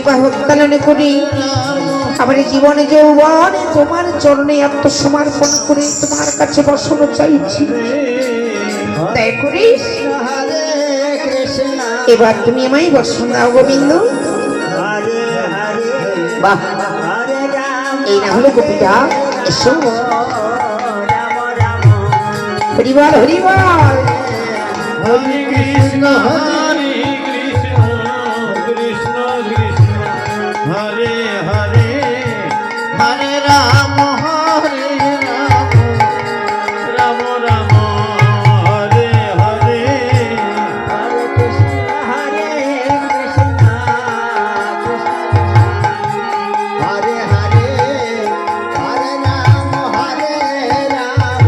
প্রতিভা হত্যালনে করি আমার জীবনে যৌবন তোমার চরণে আত্মসমর্পণ করে তোমার কাছে বসানো চাইছি। তাই করিস এবার তুমি আমায় বসন দাও গোবিন্দ। বাহ, এই না হলো গোপীরা। এসো হরিবল হরিবল। হরে কৃষ্ণ হরে কৃষ্ণ কৃষ্ণ কৃষ্ণ হরে হরে হরে রাম হরে রাম রাম রাম হরে হরে হরে কৃষ্ণ হরে কৃষ্ণ হরে হরে হরে রাম হরে রাম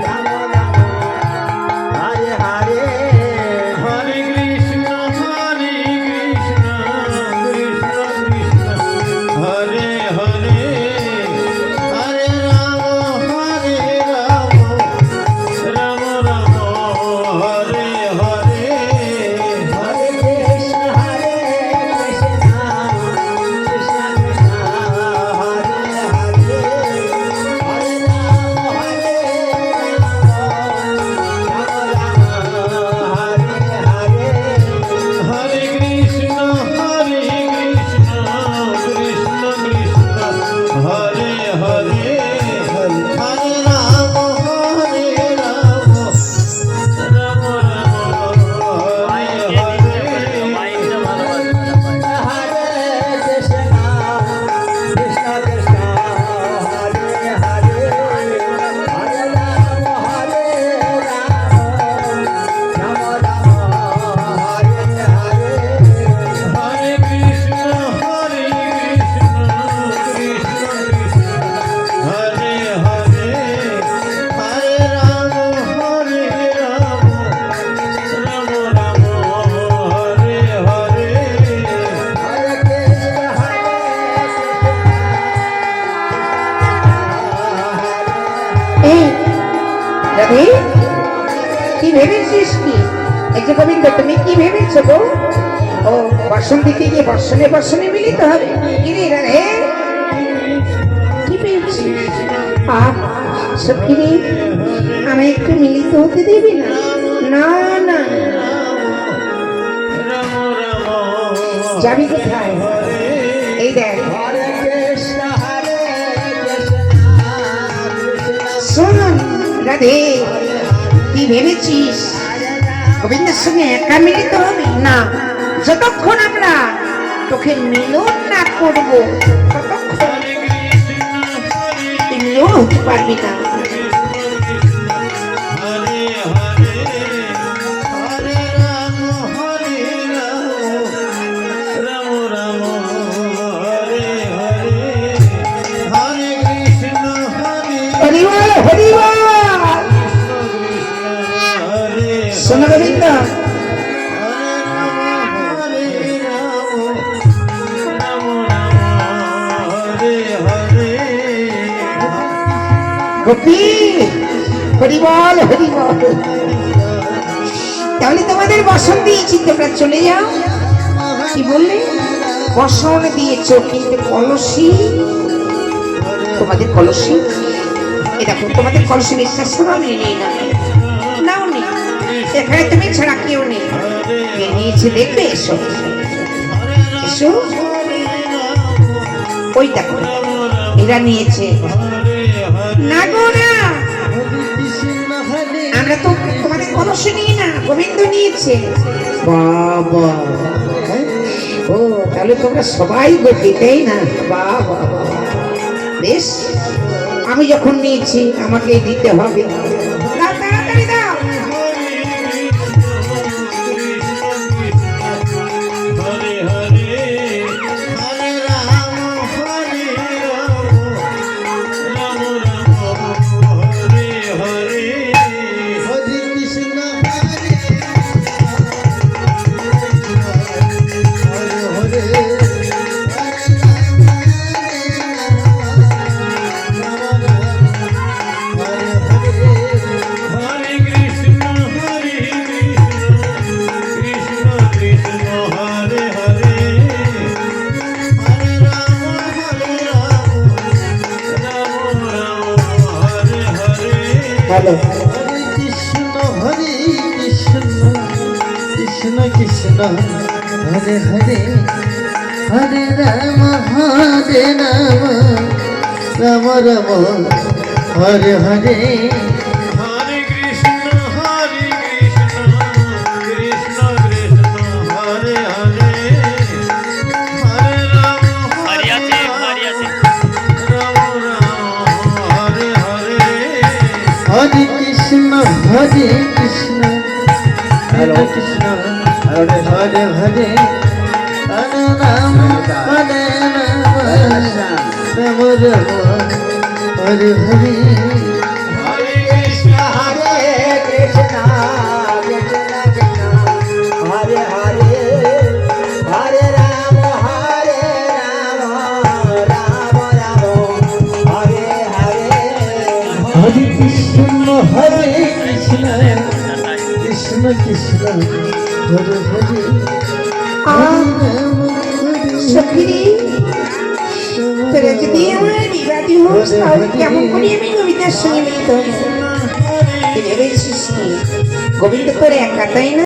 রাম রাম হরে হরে হরে কৃষ্ণ হরে কৃষ্ণ কৃষ্ণ কৃষ্ণ হরে হরে হরে রাম রাম রাম হরে হরে হরে কৃষ্ণ হরে কৃষ্ণ কৃষ্ণ কৃষ্ণ হরে হরে হরে রাম হরে কৃষ্ণ হরে কৃষ্ণ কৃষ্ণ কৃষ্ণ হরে হরে হরে রাম হরে রাম রাম রাম হরে হরে হরে কৃষ্ণ কৃষ্ণ কৃষ্ণ হরে হরে হরে রাম হরে রাম রাম রাম হরে হরে হরে কৃষ্ণ হরে কৃষ্ণ কৃষ্ণ কৃষ্ণ হরে হরে হরে রাম হরে রাম রাম রাম হরে হরে হরে কৃষ্ণ এই রবি, কি ভেবেছিস কি? এই যে গোবিন্দ, তুমি কি ভেবেছো গো? ও বর্ষণ দিতে গিয়ে বর্ষণে বর্ষণে মিলিত হবে? কি রে রাধে, কি পেয়েছিস? সত্যি রে, আমি একটু মিলিত হতে দিবি না? না না, রাম রাম যাবি কোথায়? এই দেখ, হরে কৃষ্ণ হরে কৃষ্ণ শোন রাধে, কি ভেবেছিস গোবিন্দের সঙ্গে একা মিলিত হবে না? যতক্ষণ আমরা তোকে মিলন না করবো ততক্ষণ হরে কৃষ্ণ হরে তুই মিলন হতে পারবি না। হরে হরে হরে রাম হরে রাম রাম রাম হরে হরে হরে কৃষ্ণ হরে হরিবল হরিবল। হরে শোনো গোবিন্দ, হরে রাম হরে রাম রাম রাম হরে হরে গোপী হরিবল হরিবল। তাহলে তোমাদের বসন দিয়েছি, তোমরা চলে যাও। কি বললে? বসন দিয়েছো, কিন্তু কলসি, তোমাদের কলসি, এ দেখো তোমাদের কলসি বিশ্বাস করো আমি নেই না, নাও নেই, এখানে তুমি ছাড়া কেউ নেই। কে নিয়েছে দেখবে? এসো এসো, ওই দেখো এরা নিয়েছে। না গো না, আমরা তো তোমাদের কলসি নিই না, গোবিন্দ নিয়েছে। বাবা, ও তাহলে তোমরা সবাই গোপী, তাই না? বাবা, বেশ, আমি যখন নিয়েছি আমাকে দিতে হবে। দাও, তাড়াতাড়ি দাও। হরে হরে হরে রাম হরে রাম রাম রাম হরে হরে হরে কৃষ্ণ হরে হরে হরে হরে বলো হরে কৃষ্ণ কৃষ্ণ কৃষ্ণ হরে হরে হরে রাম রাম রাম হরে হরে হরে কৃষ্ণ কৃষ্ণ কৃষ্ণ হরে হরে হরে রাম রাম রাম হরে হরে হরে কৃষ্ণ কৃষ্ণ কৃষ্ণ হরে হরে হরে রাম রাম রাম হরে হরে হরে কৃষ্ণ কৃষ্ণ কৃষ্ণ হরে হরে হরে রাম রাম রাম হরে হরে হরে কৃষ্ণ কৃষ্ণ কৃষ্ণ হরে হরে সখী তোরা যদি আমার বিবাদী হোস তাহলে কেমন করে আমি গোবিন্দের সঙ্গে মিলিত হব? তুই ভেবেছিস কি গোবিন্দ তোর একা তাই না?